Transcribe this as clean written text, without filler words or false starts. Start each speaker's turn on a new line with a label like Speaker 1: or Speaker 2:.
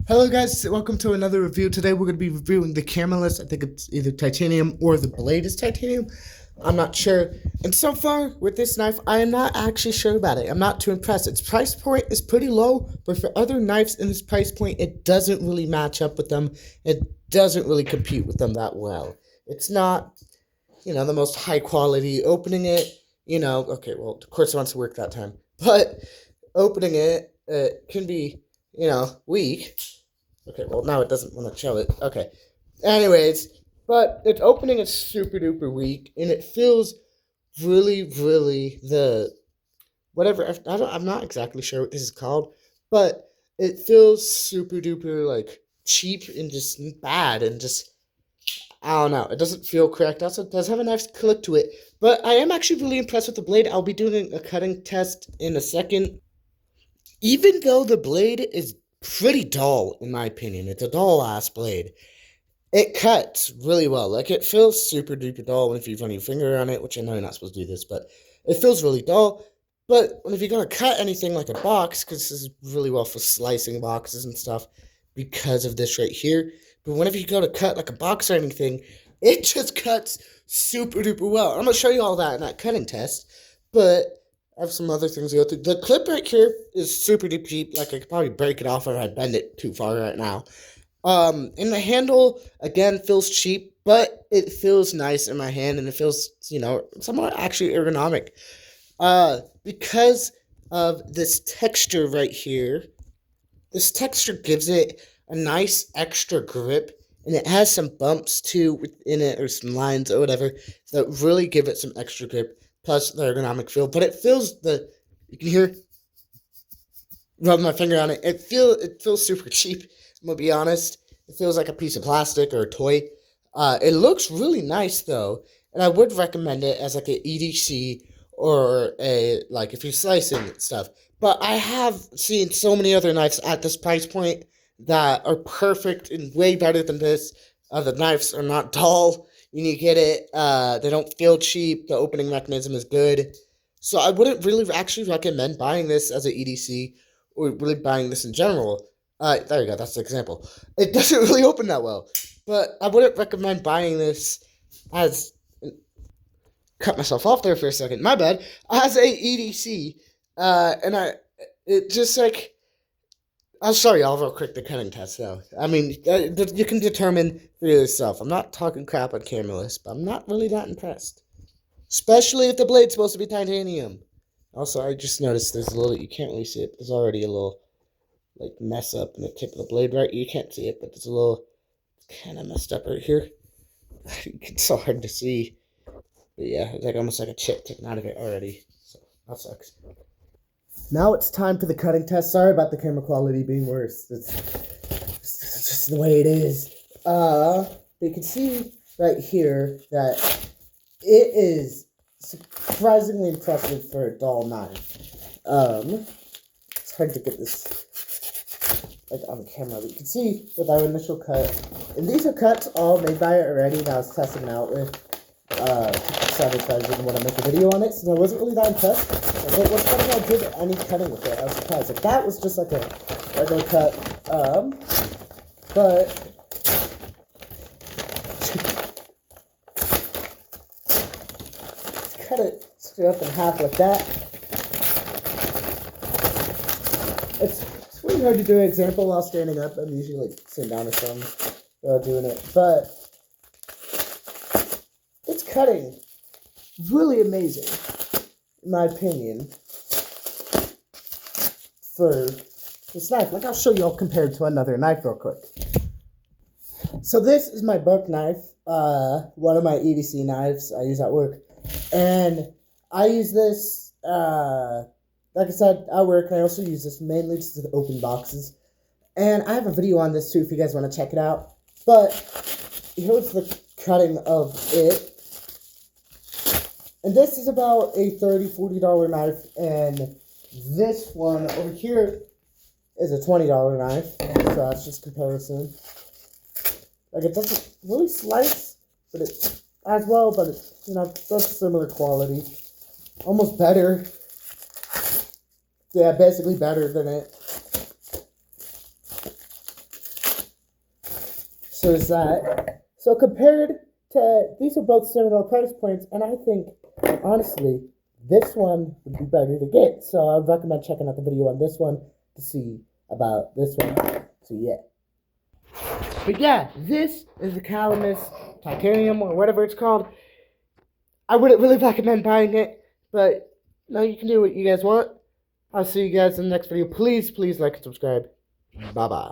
Speaker 1: Hello guys, welcome to another review. Today we're going to be reviewing the Camillus. I think it's either titanium or the blade is titanium. I'm not sure. And so far with this knife, I am not actually sure about it. I'm not too impressed. Its price point is pretty low, but for other knives in this price point, it doesn't really match up with them. It doesn't really compete with them that well. It's not, the most high quality. Opening it, okay, well, of course it wants to work that time. But opening it, can be, weak. Okay, well, now it doesn't want to show it. Okay. Anyways, but its opening is super duper weak, and it feels really, really whatever. I'm not exactly sure what this is called, but it feels super duper, like, cheap and just bad and just, I don't know. It doesn't feel correct. Also, it does have a nice click to it, but I am actually really impressed with the blade. I'll be doing a cutting test in a second. Even though the blade is pretty dull, in my opinion, it's a dull ass blade. It cuts really well. Like, it feels super duper dull if you run your finger on it, which I know you're not supposed to do this, but it feels really dull. But if you're gonna cut anything like a box, because this is really well for slicing boxes and stuff, because of this right here. But whenever you go to cut like a box or anything, it just cuts super duper well. I'm gonna show you all that in that cutting test, but I have some other things to go through. The clip right here is super duper cheap. Like, I could probably break it off if I bend it too far right now. And the handle again feels cheap, but it feels nice in my hand, and it feels, somewhat actually ergonomic. Because of this texture right here, this texture gives it a nice extra grip, and it has some bumps too within it, or some lines or whatever, that really give it some extra grip. Plus the ergonomic feel, but it feels you can hear rubbing my finger on it. It feels super cheap. I'm gonna be honest. It feels like a piece of plastic or a toy. It looks really nice though, and I would recommend it as like an EDC or if you're slicing and stuff. But I have seen so many other knives at this price point that are perfect and way better than this. The knives are not dull when you get it. They don't feel cheap. The opening mechanism is good. So I wouldn't really actually recommend buying this as an EDC or really buying this in general. There you go. That's the example. It doesn't really open that well, but I wouldn't recommend buying this as cut myself off there for a second. My bad. As a EDC, and it just like I'll show you all real quick the cutting test though. I mean, you can determine for yourself. I'm not talking crap on Camillus, but I'm not really that impressed, especially if the blade's supposed to be titanium. Also, I just noticed there's a little. You can't really see it. There's already a little mess up in the tip of the blade, right? You can't see it, but there's a little kind of messed up right here. It's so hard to see. But yeah, it's almost like a chip taken out of it already. So that sucks. Now it's time for the cutting test. Sorry about the camera quality being worse. It's just the way it is. You can see right here that it is surprisingly impressive for a dull knife. It's hard to get this on camera, but you can see with our initial cut, and these are cuts all made by it already, and I was testing it out with decided if I didn't want to make a video on it, so I wasn't really that impressed. But what's funny, I did any cutting with it. I was surprised. Like, that was just like a regular cut, but cut it straight up in half like that. It's really hard to do an example while standing up. I'm usually sitting down or something while doing it, but it's cutting really amazing, in my opinion, for this knife. Like, I'll show you all compared to another knife real quick. So this is my buck knife, one of my EDC knives I use at work, and I use this, like I said, at work. I also use this mainly just to open boxes, and I have a video on this too if you guys want to check it out. But here's the cutting of it. And this is about a $30, $40 knife, and this one over here is a $20 knife, so that's just comparison. Like, it doesn't really slice, but it as well, but it's, that's similar quality. Almost better. Yeah, basically better than it. So is that. So compared to, these are both similar price points, and I think, honestly, this one would be better to get. So I would recommend checking out the video on this one to see about this one. So yeah. But yeah, this is the Camillus Titanium, or whatever it's called. I wouldn't really recommend buying it, but no, you can do what you guys want. I'll see you guys in the next video. Please like and subscribe. Bye-bye.